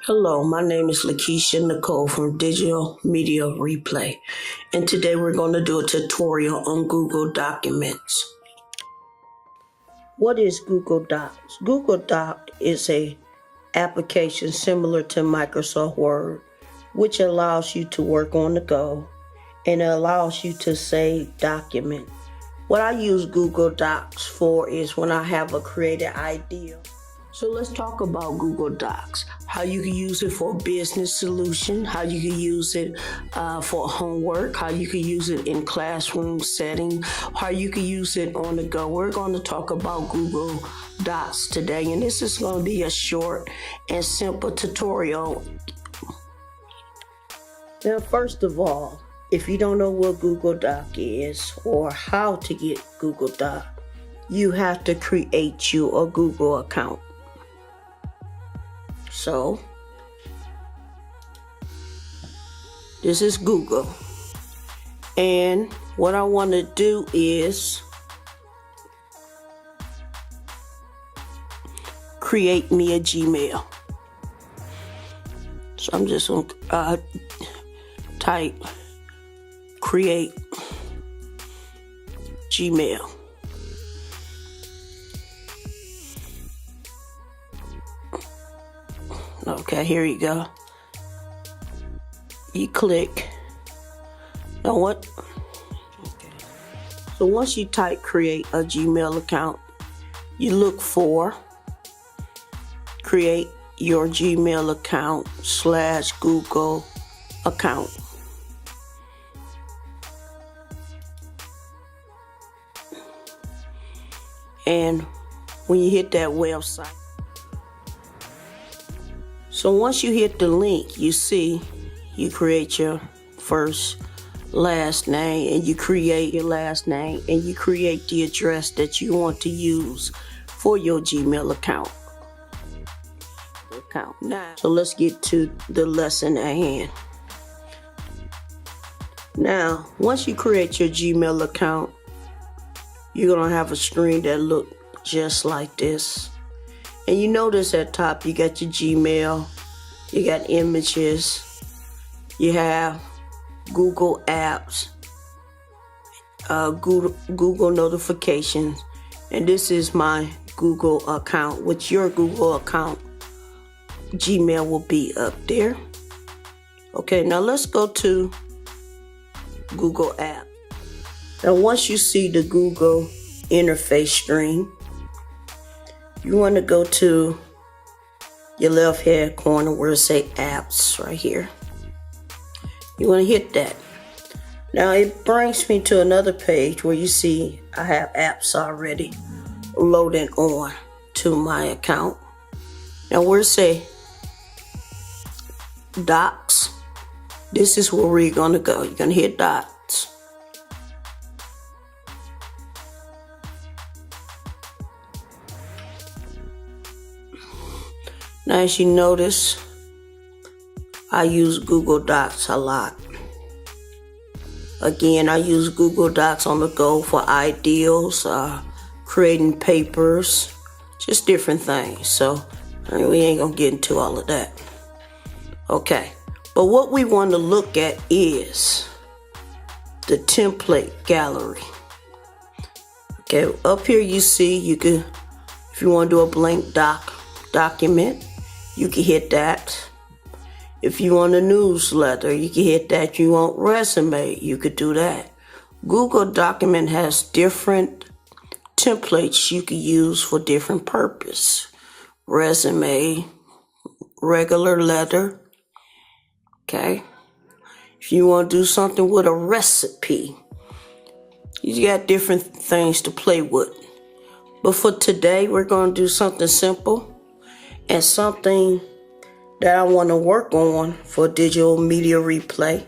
Hello, my name is Lakeisha Nicole from Digital Media Replay, and today we're going to do a tutorial on Google Documents. What is Google Docs? Google Doc is a application similar to Microsoft Word, which allows you to work on the go and it allows you to save documents. What I use Google Docs for is when I have a creative idea. So let's talk about Google Docs, how you can use it for a business solution, how you can use it for homework, how you can use it in classroom setting, how you can use it on the go. We're going to talk about Google Docs today, and this is going to be a short and simple tutorial. Now, first of all, if you don't know what Google Doc is or how to get Google Doc, you have to create you a Google account. So, this is Google. And what I want to do is create me a Gmail. So I'm just going to type create Gmail. Okay, here you go. You click. Now what? Okay. So once you type create a Gmail account, you look for create your Gmail account / Google account. And when you hit that website, so once you hit the link, you see you create your first, last name, and you create your last name, and you create the address that you want to use for your Gmail account. Now, so let's get to the lesson at hand. Now, once you create your Gmail account, you're gonna have a screen that looks just like this. And you notice at top you got your Gmail, you got images, you have Google Apps, Google notifications, and this is my Google account. With your Google account, Gmail will be up there. Okay, now let's go to Google App. Now once you see the Google interface screen, you want to go to your left hand corner where it say apps right here. You want to hit that. Now it brings me to another page where you see I have apps already loading on to my account. Now where it say Docs, this is where we're going to go. You're going to hit Docs. Now, as you notice, I use Google Docs a lot. Again, I use Google Docs on the go for ideals, creating papers, just different things. So, we ain't gonna get into all of that. Okay, but what we want to look at is the template gallery. Okay, up here you see you can, if you want to do a blank document, you can hit that. If you want a newsletter, you can hit that. You want resume, you could do that. Google Document has different templates you can use for different purpose. Resume, regular letter. Okay. If you want to do something with a recipe, you got different things to play with. But for today, we're going to do something simple and something that I want to work on for Digital Media Replay.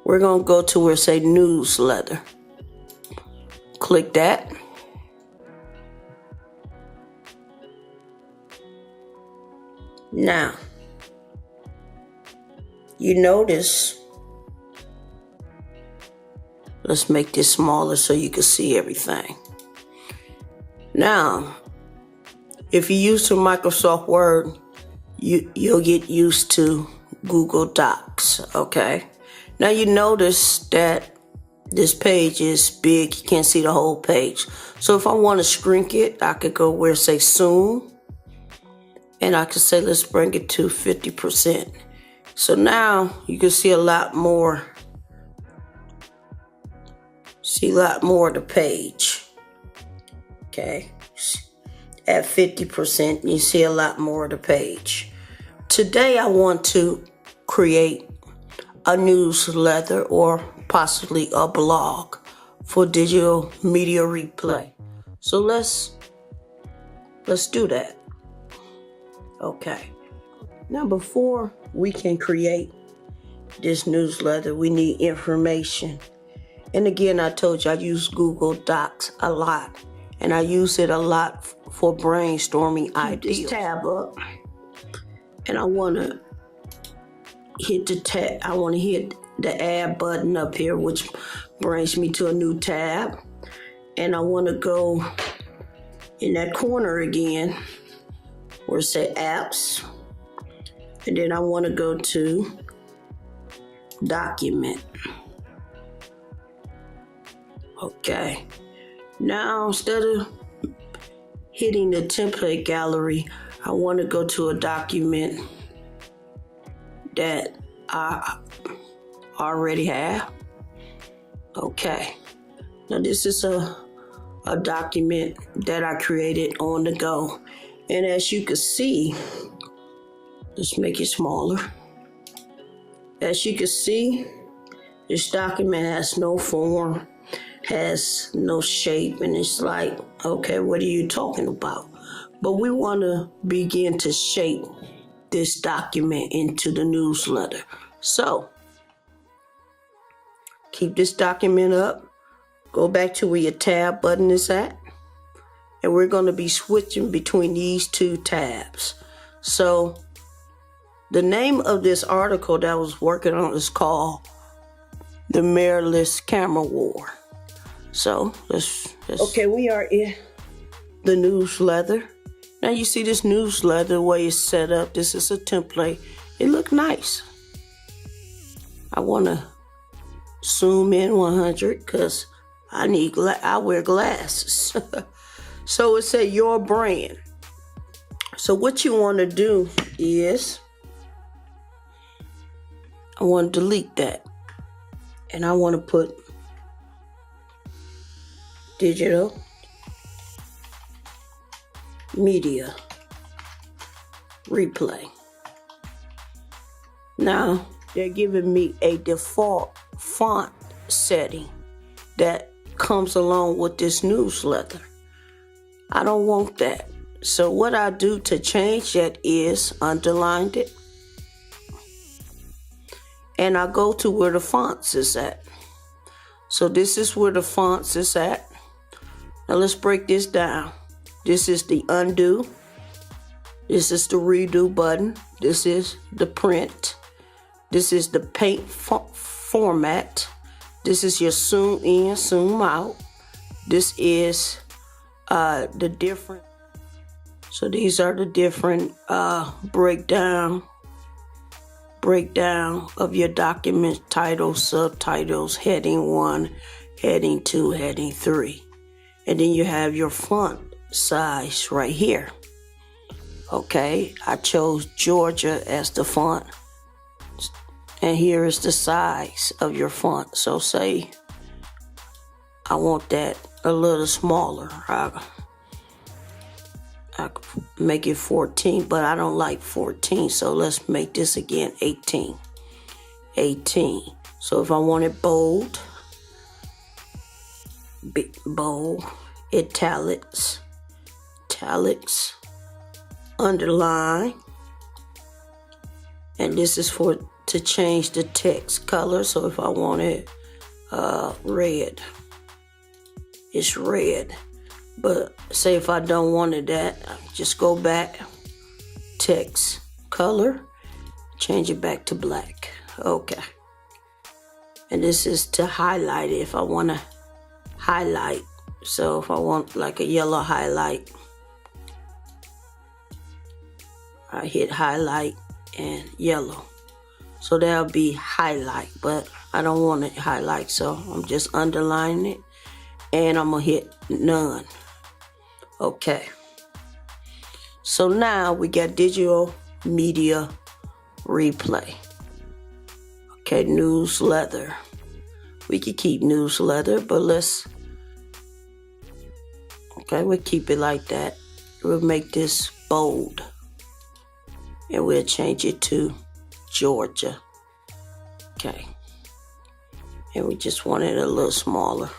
We're going to go to where it say newsletter. Click that. Now, you notice, let's make this smaller so you can see everything. Now, if you use Microsoft Word, you'll get used to Google Docs, okay? Now you notice that this page is big, you can't see the whole page. So if I want to shrink it, I could go where it says zoom, and I could say let's bring it to 50%. So now you can see a lot more. See a lot more of the page. Okay. At 50%, you see a lot more of the page. Today I want to create a newsletter or possibly a blog for Digital Media Replay. So let's do that. Okay. Now before we can create this newsletter, we need information. And again, I told you I use Google Docs a lot, and I use it a lot for brainstorming ideas. This tab up, and I want to hit the tab. I want to hit the add button up here, which brings me to a new tab. And I want to go in that corner again, where it says apps, and then I want to go to document. Okay, now instead of hitting the template gallery, I want to go to a document that I already have. Okay, now this is a document that I created on the go. And as you can see, let's make it smaller. As you can see, this document has no form, has no shape, and it's like, okay, what are you talking about? But we want to begin to shape this document into the newsletter. So keep this document up, go back to where your tab button is at, and we're going to be switching between these two tabs. So the name of this article that I was working on is called The Mirrorless Camera War. So let's okay, we are in the newsletter. Now you see this newsletter, the way it's set up. This is a template. It look nice. I want to zoom in 100 because I wear glasses. So it said your brand. So what you want to do is, I want to delete that, and I want to put Digital Media Replay. Now they're giving me a default font setting that comes along with this newsletter. I don't want that. So what I do to change that is underline it, and I go to where the fonts is at. So this is where the fonts is at. Now let's break this down. This is the undo. This is the redo button. This is the print. This is the paint format. This is your zoom in, zoom out. This is the different. So these are the different breakdown of your document: titles, subtitles, heading 1, heading 2, heading 3. And then you have your font size right here. Okay, I chose Georgia as the font. And here is the size of your font. So say I want that a little smaller. I could make it 14, but I don't like 14. So let's make this again 18. 18. So if I want it bold, big bold, italics, underline, and this is to change the text color. So if I want it red, it's red. But say if I don't want it that, just go back, text color, change it back to black. Okay. And this is to highlight it if I want to highlight. So if I want like a yellow highlight, I hit highlight and yellow. So that'll be highlight, but I don't want it highlight, so I'm just underlining it, and I'm gonna hit none. Okay. So now we got digital media replay. Okay, newsletter. We could keep newsletter, but we'll keep it like that. We'll make this bold, and we'll change it to Georgia. Okay. And we just want it a little smaller.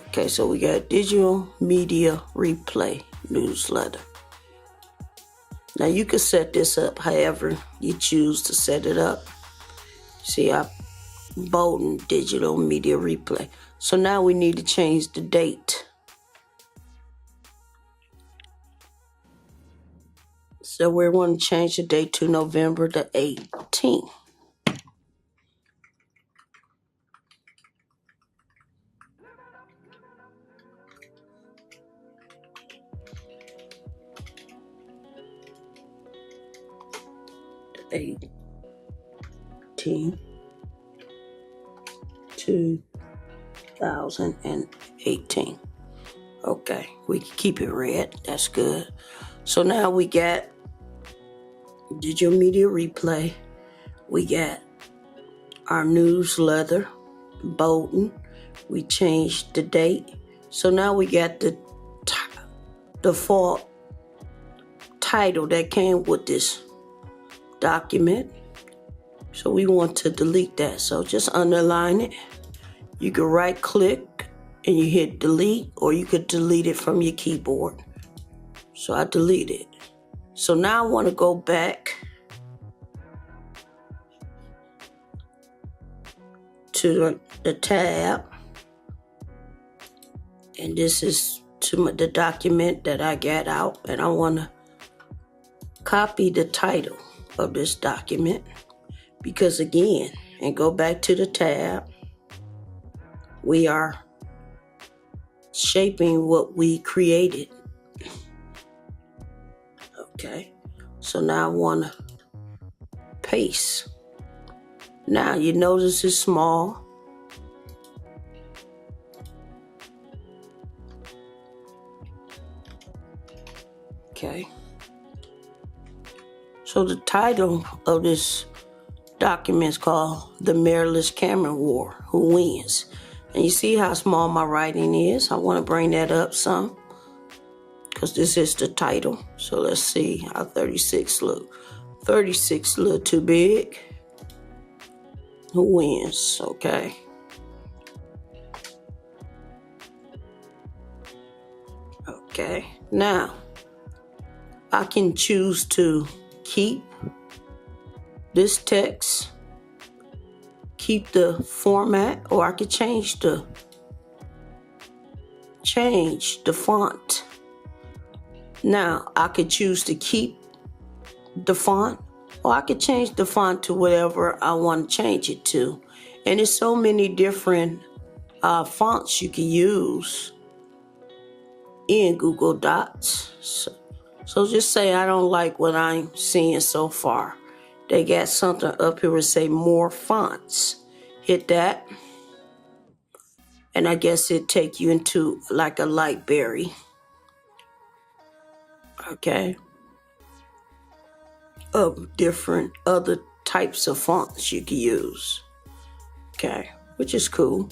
Okay, so we got digital media replay newsletter. Now you can set this up however you choose to set it up. See, I bolded digital media replay. So now we need to change the date. So we're going to change the date to November the 18th. The 18th, 2018. Okay, we can keep it red. That's good. So now we got digital media replay. We got our newsletter, Bolton. We changed the date. So now we got the default title that came with this document. So we want to delete that. So just underline it. You can right click and you hit delete, or you could delete it from your keyboard. So I deleted it. So now I want to go back to the tab, and this is to the document that I got out, and I want to copy the title of this document, because again, and go back to the tab, we are shaping what we created. Okay, so now I want to paste. Now you notice it's small. Okay. So the title of this document is called The Mirrorless Camera War, Who Wins? And you see how small my writing is? I want to bring that up some, because this is the title. So let's see how 36 look. 36 a little too big. Who wins? Okay. Okay. Now, I can choose to keep this text, keep the format, or I could change the font. Now, I could choose to keep the font, or I could change the font to whatever I want to change it to. And there's so many different fonts you can use in Google Docs. So just say I don't like what I'm seeing so far. They got something up here and say more fonts. Hit that. And I guess it'd take you into like a library. Okay. Of different other types of fonts you can use. Okay. Which is cool.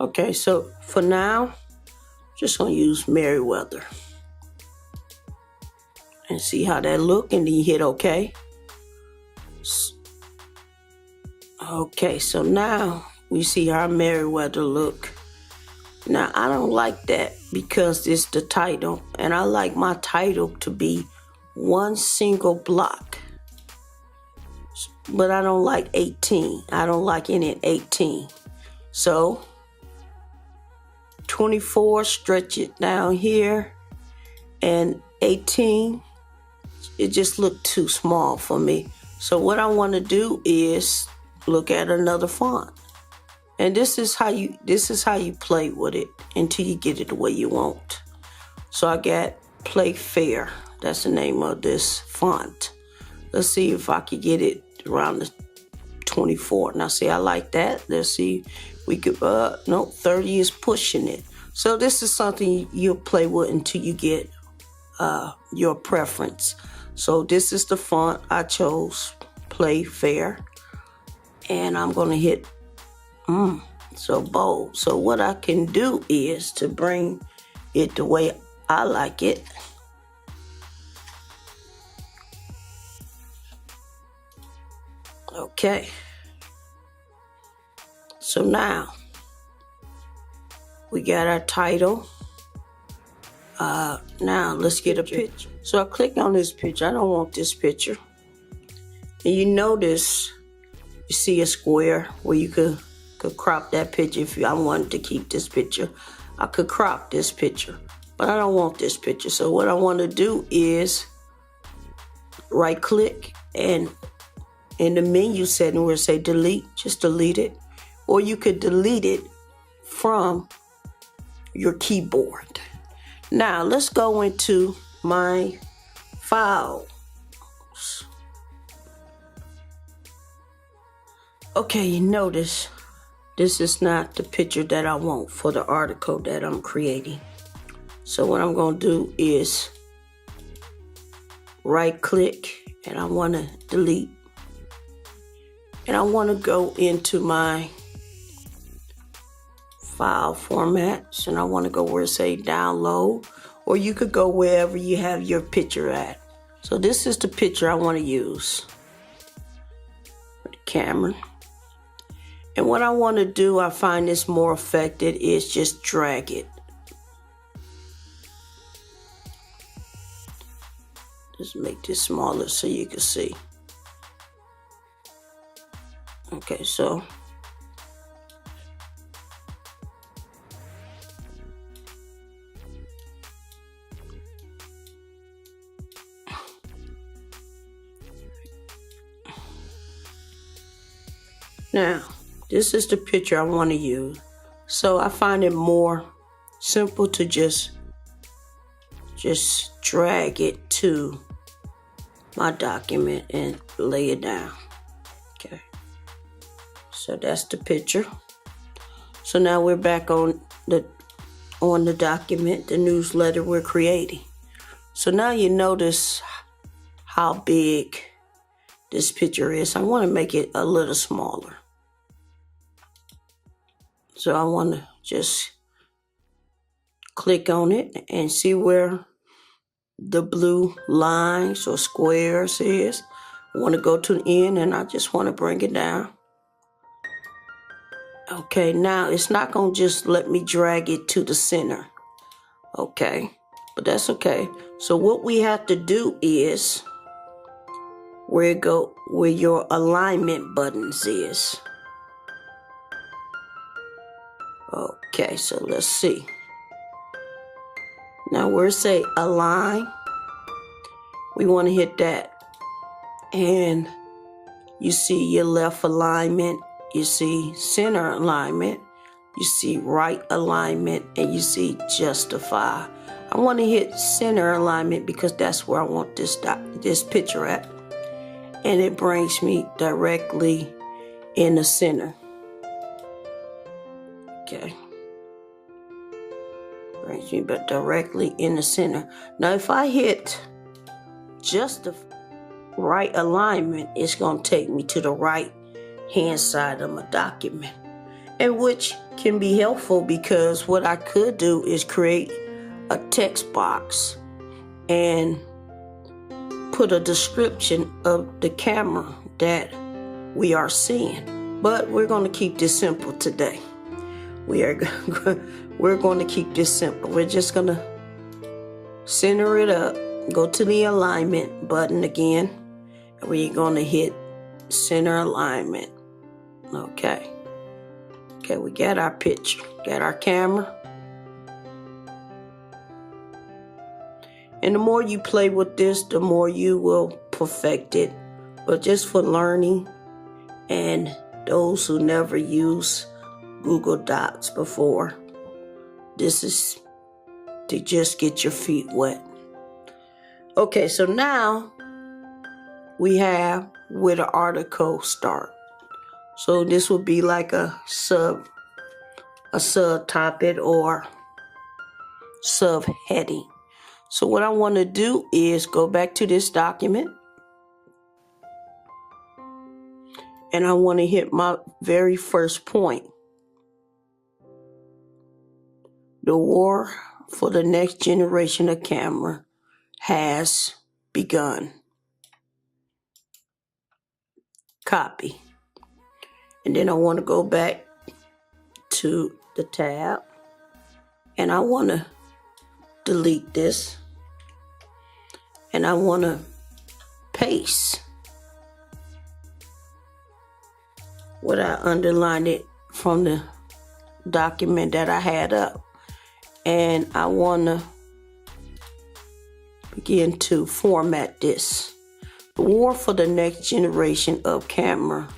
Okay. So for now, just going to use Merriweather. And see how that look, and then you hit OK. Okay, so now we see how Merriweather look. Now, I don't like that because it's the title, and I like my title to be one single block. But I don't like 18. I don't like any 18. So, 24, stretch it down here, and 18, it just looked too small for me. So what I want to do is look at another font. And this is how you play with it until you get it the way you want. So I got Play Fair. That's the name of this font. Let's see if I could get it around the 24. Now see, I like that. Let's see, we could, no, 30 is pushing it. So this is something you'll play with until you get your preference. So this is the font I chose, Play Fair. And I'm gonna hit, so bold. So what I can do is to bring it the way I like it. Okay. So now we got our title. Now let's get a picture. So I click on this picture. I don't want this picture. And you notice you see a square where you could crop that picture. If I wanted to keep this picture, I could crop this picture, but I don't want this picture. So what I want to do is right click and in the menu setting where it say delete, just delete it. Or you could delete it from your keyboard. Now let's go into my files. Okay, you notice this is not the picture that I want for the article that I'm creating. So what I'm going to do is right click and I want to delete. And I want to go into my file formats and I want to go where it say download, or you could go wherever you have your picture at. So this is the picture I want to use for the camera. And what I want to do, I find this more effective, is just drag it. Just make this smaller so you can see. Okay, so now this is the picture I want to use. So I find it more simple to just drag it to my document and lay it down. Okay. So that's the picture. So now we're back on the document, the newsletter we're creating. So now you notice how big this picture is. I want to make it a little smaller. So I want to just click on it and see where the blue lines or squares is. I want to go to the end and I just want to bring it down. Okay, now it's not going to just let me drag it to the center. Okay, but that's okay. So what we have to do is where your alignment buttons is. Okay, so let's see. Now where it say align, we want to hit that. And you see your left alignment, you see center alignment, you see right alignment, and you see justify. I want to hit center alignment because that's where I want this picture at. And it brings me directly in the center. Okay. Brings me directly in the center. Now if I hit just the right alignment, it's going to take me to the right hand side of my document, and which can be helpful because what I could do is create a text box and put a description of the camera that we are seeing. But we're going to keep this simple today. We're going to keep this simple. We're just going to center it up, go to the alignment button again, and we're going to hit center alignment. Okay. Okay, we got our picture, got our camera. And the more you play with this, the more you will perfect it. But just for learning and those who never use Google Docs before, this is to just get your feet wet. Okay, so now we have where the article start. So this would be like a subtopic or subheading. So what I want to do is go back to this document, and I want to hit my very first point. The war for the next generation of camera has begun. Copy. And then I want to go back to the tab, and I want to delete this, and I want to paste what I underlined it from the document that I had up, and I want to begin to format this. The war for the next generation of camera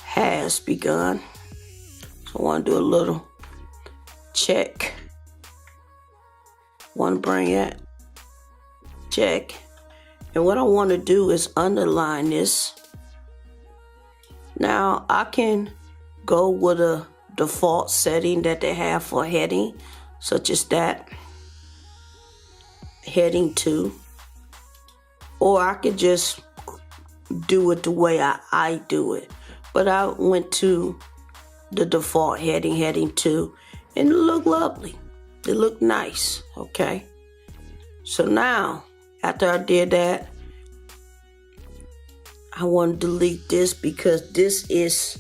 has begun. So I want to do a little check. Want to bring that check. And what I want to do is underline this. Now I can go with a default setting that they have for heading, such as that, heading 2. Or I could just do it the way I do it. But I went to the default heading 2, and it looked lovely. It looked nice, okay? So now, after I did that, I want to delete this because this is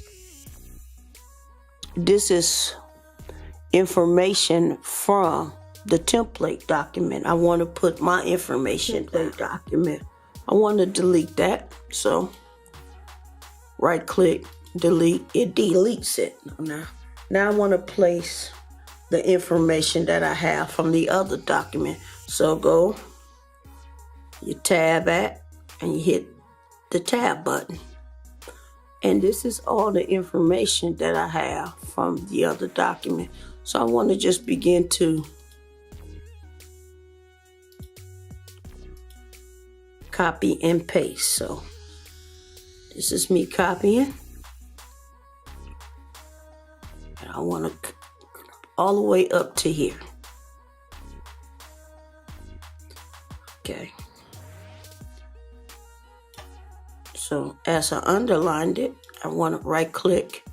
information from the template document. I want to put my information in the document. I want to delete that. So right click, delete. It deletes it. Now I want to place the information that I have from the other document. So go, you tab at, and you hit the tab button. And this is all the information that I have from the other document. So I want to just begin to copy and paste. So this is me copying. And I want to all the way up to here. Okay. So as I underlined it, I want to right click.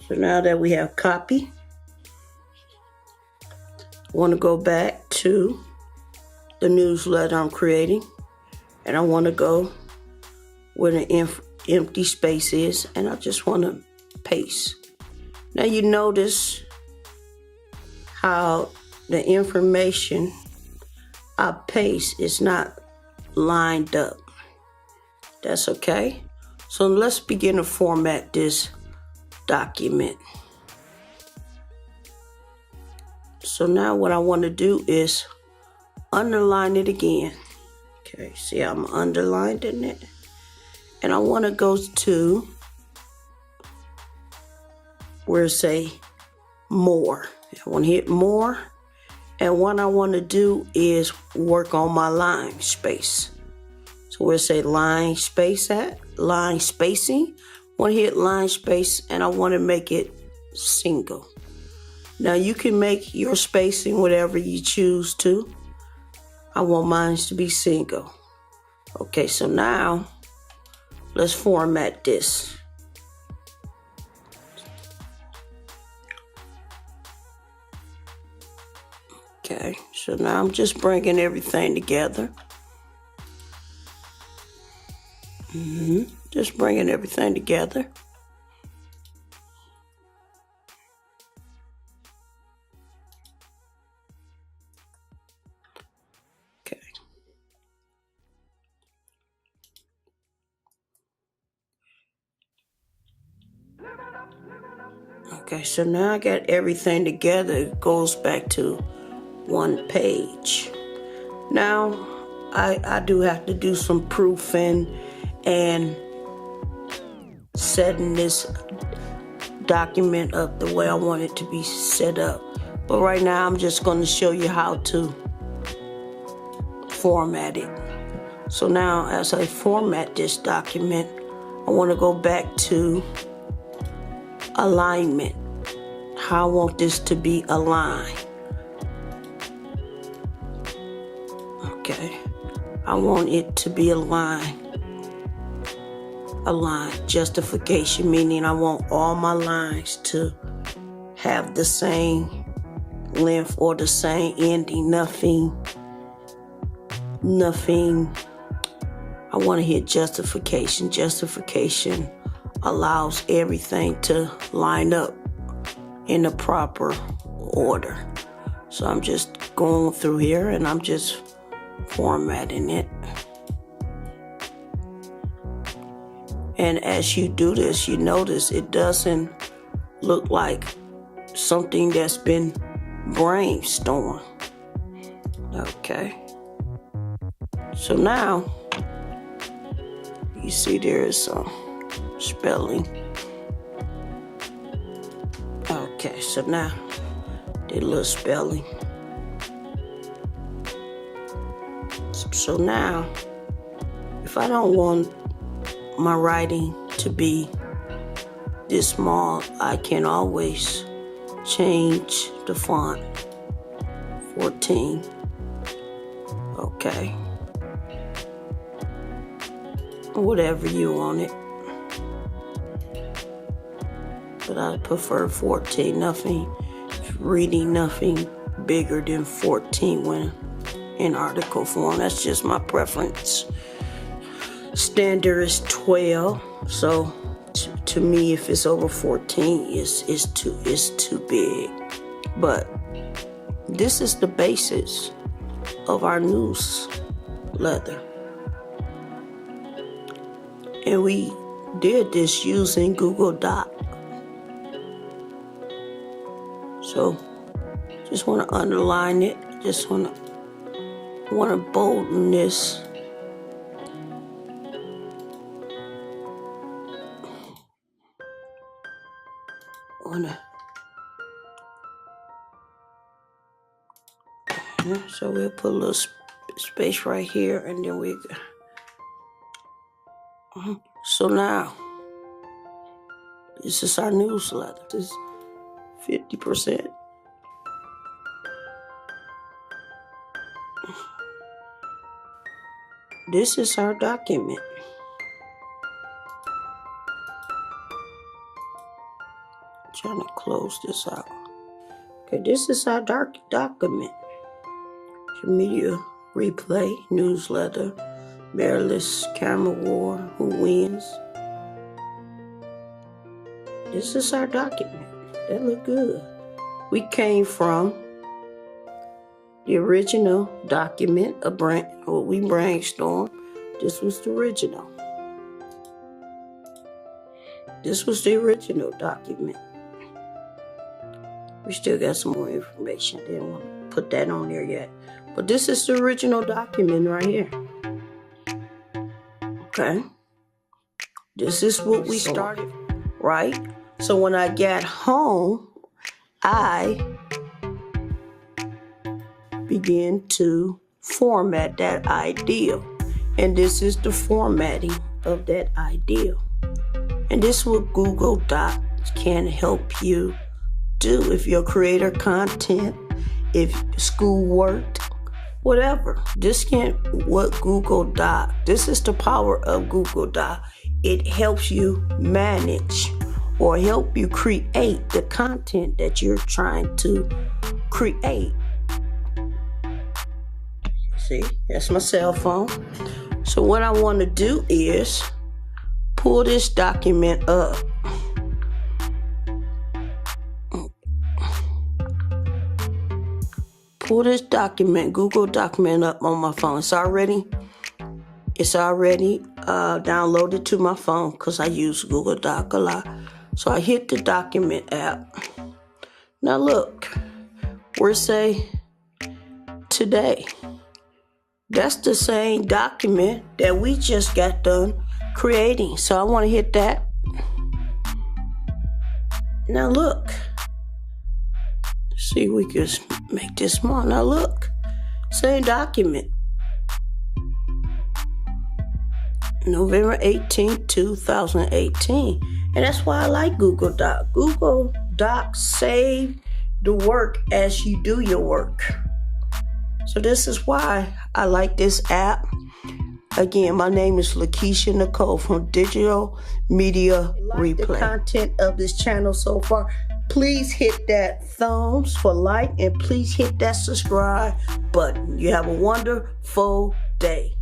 So now that we have copy, I want to go back to the newsletter I'm creating, and I want to go where the empty space is, and I just want to paste. Now you notice how the information I paste is not lined up. That's okay. So let's begin to format this document. So now what I want to do is underline it again. Okay, see I'm underlining it. And I want to go to where it say more. I want to hit more. And what I want to do is work on my line space. So where it say line space at, line spacing. I want to hit line space, and I want to make it single. Now you can make your spacing whatever you choose to. I want mine to be single. Okay, so now let's format this. Okay, so now I'm just bringing everything together. Just bringing everything together. Okay. Okay, so now I got everything together. It goes back to one page. Now I do have to do some proofing and setting this document up the way I want it to be set up. But right now I'm just going to show you how to format it. So now as I format this document, I want to go back to alignment. How I want this to be aligned. Okay, I want it to be aligned. Justification, meaning I want all my lines to have the same length or the same ending. Nothing. I want to hit justification. Justification allows everything to line up in the proper order. So I'm just going through here and I'm just formatting it. And as you do this, you notice it doesn't look like something that's been brainstormed. Okay. So now, you see there is some spelling. Okay, so now, did a little spelling. So now, if I don't want my writing to be this small, I can always change the font. 14. Okay. Whatever you want it. But I prefer 14. Nothing bigger than 14 when in article form. That's just my preference. Standard is 12. So to me, if it's over 14, it's too big. But this is the basis of our newsletter. And we did this using Google Doc. So just want to underline it. Just want to bolden this. So we'll put a little space right here, and then we. So now, this is our newsletter. This is 50%. This is our document. I'm trying to close this out. Okay, this is our document. Media replay, newsletter, Maryland's camera war, who wins. This is our document. That look good. We came from the original document, what we brainstormed. This was the original. This was the original document. We still got some more information. Didn't want to put that on there yet. But this is the original document right here. Okay. This is what we started, right? So when I got home, I began to format that ideal. And this is the formatting of that ideal. And this is what Google Docs can help you do if you're a creator content, if school work, whatever. This is the power of Google Doc. It helps you manage or help you create the content that you're trying to create. See, that's my cell phone. So what I want to do is pull this document up. Pull this document, Google document up on my phone. It's already downloaded to my phone because I use Google Doc a lot. So I hit the document app. Now look, we're say today. That's the same document that we just got done creating. So I want to hit that. Now look. See, we can make this small. Now look. Same document. November 18, 2018. And that's why I like Google Docs. Google Docs save the work as you do your work. So this is why I like this app. Again, my name is Lakeisha Nicole from Digital Media Replay. The content of this channel so far, please hit that thumbs for like and please hit that subscribe button. You have a wonderful day.